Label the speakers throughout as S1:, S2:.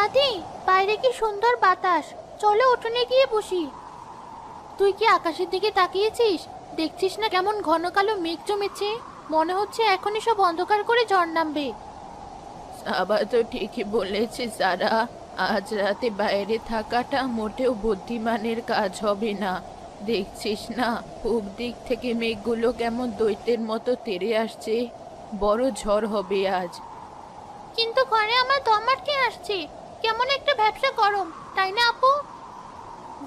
S1: দাদি, বাইরে কি সুন্দর বাতাস, চলো উঠোনে গিয়ে বসি। তুই কি আকাশের দিকে তাকিয়েছিস? দেখছিস না কেমন ঘন কালো মেঘ জমেছে? মনে হচ্ছে এখনই সব অন্ধকার করে ঝড় নামবে।
S2: আবার তো ঠিকই বলেছে সারা। আজ রাতে বাইরে থাকাটা মোটেও বুদ্ধিমানের কাজ হবে না। দেখছিস না, পূব দিক থেকে মেঘগুলো কেমন দৈত্যের মতো তেড়ে আসছে। বড় ঝড় হবে আজ।
S1: কিন্তু ঘরে আমার দম আটকে আসছে, কেমন একটা ভ্যাপসা গরম, তাই না আপু?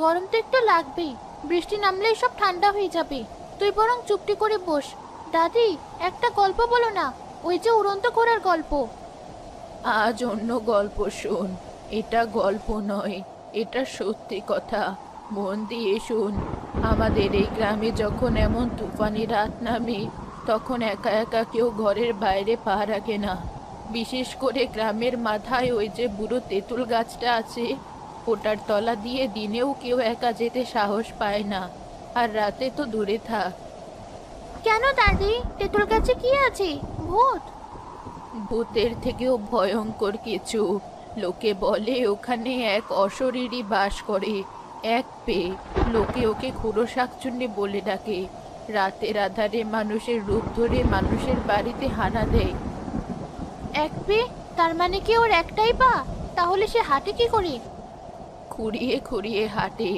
S1: গরম তো একটু লাগবেই, বৃষ্টি নামলেই সব ঠান্ডা হয়ে যাবে। তুই বরং চুপটি করে বস। দাদি, একটা গল্প বলো না, ওই যে উড়ন্ত ঘোড়ার গল্প।
S2: আজ অন্য গল্প শোন। এটা গল্প নয়, এটা সত্যি কথা। মন দিয়ে শুন। আমাদের এই গ্রামে যখন এমন তুফানি রাত নামে, তখন একা একা কেউ ঘরের বাইরে পা রাখে না। বিশেষ করে গ্রামের মাথায় ওই যে বুড়ো তেঁতুল গাছটা আছে, ওটার তলা দিয়ে দিনেও কেউ একা যেতে সাহস পায় না। আর রাতে তো দূরে থাক।
S1: কেন দাদি, তেঁতুল গাছে কি আছে? ভূত?
S2: ভূতের থেকেও ভয়ঙ্কর কিছু। লোকে বলে ওখানে এক অশরীরী বাস করে, এক পেয়ে। লোকে ওকে খুড়ো শাকচুন্নি বলে ডাকে। রাতের আধারে মানুষের রূপ ধরে মানুষের বাড়িতে হানা দেয়।
S1: এক পে? তার মানে কি ওর একটাই পা? তাহলে সে হাঁটে কি করে?
S2: খুঁড়িয়ে খুঁড়িয়ে হাঁটে,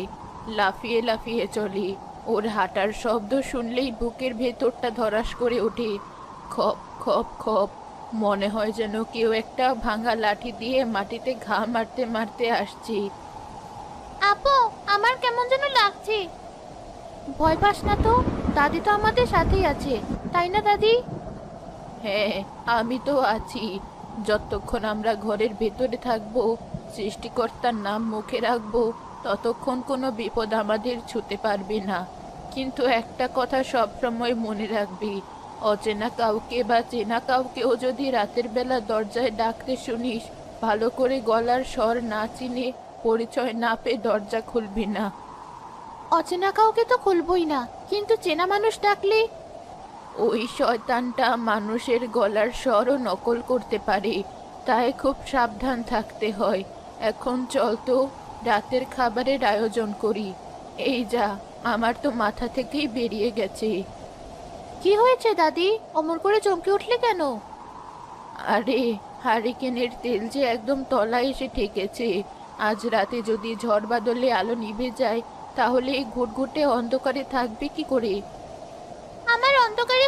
S2: লাফিয়ে লাফিয়ে চলে। ওর হাঁটার শব্দ শুনলেই বুকের ভেতরটা ধরাস করে ওঠে। খপ খপ খপ। মনে হয় যেন কেউ একটা ভাঙা লাঠি দিয়ে মাটিতে ঘা মারতে মারতে আসছে।
S1: আপু, আমার কেমন যেন লাগছে। ভয় পাস না তো, দাদি তো আমাদের সাথেই আছে, তাই না দাদি?
S2: হ্যাঁ, আমি তো আছি। যতক্ষণ আমরা ঘরের ভেতরে থাকবো, সৃষ্টিকর্তার নাম মুখে রাখবো, ততক্ষণ কোনো বিপদ আমাদের ছুঁতে পারবে না। কিন্তু একটা কথা সব সময় মনে রাখবি, অচেনা কাউকে বা চেনা কাউকেও যদি রাতের বেলা দরজায় ডাকতে শুনিস, ভালো করে গলার স্বর না চিনে, পরিচয় না পেয়ে দরজা খুলবি না।
S1: অচেনা কাউকে তো খুলবই না, কিন্তু চেনা মানুষ ডাকলে?
S2: ওই শয়তানটা মানুষের গলার স্বরও নকল করতে পারে, তাই খুব সাবধান থাকতে হয়। এখন চল তো, রাতের খাবারের আয়োজন করি। এই যা, আমার তো মাথা থেকেই বেরিয়ে গেছে।
S1: কি হয়েছে দাদি, অমর করে চমকে উঠলে কেন?
S2: আরে, হারিকেনের তেল যে একদম তলায় এসে ঠেকেছে। আজ রাতে যদি ঝড় বাদলে আলো নিভে যায়, তাহলে এই ঘুটঘুটে অন্ধকারে থাকবে কি করে?
S1: আমার অন্ধকারে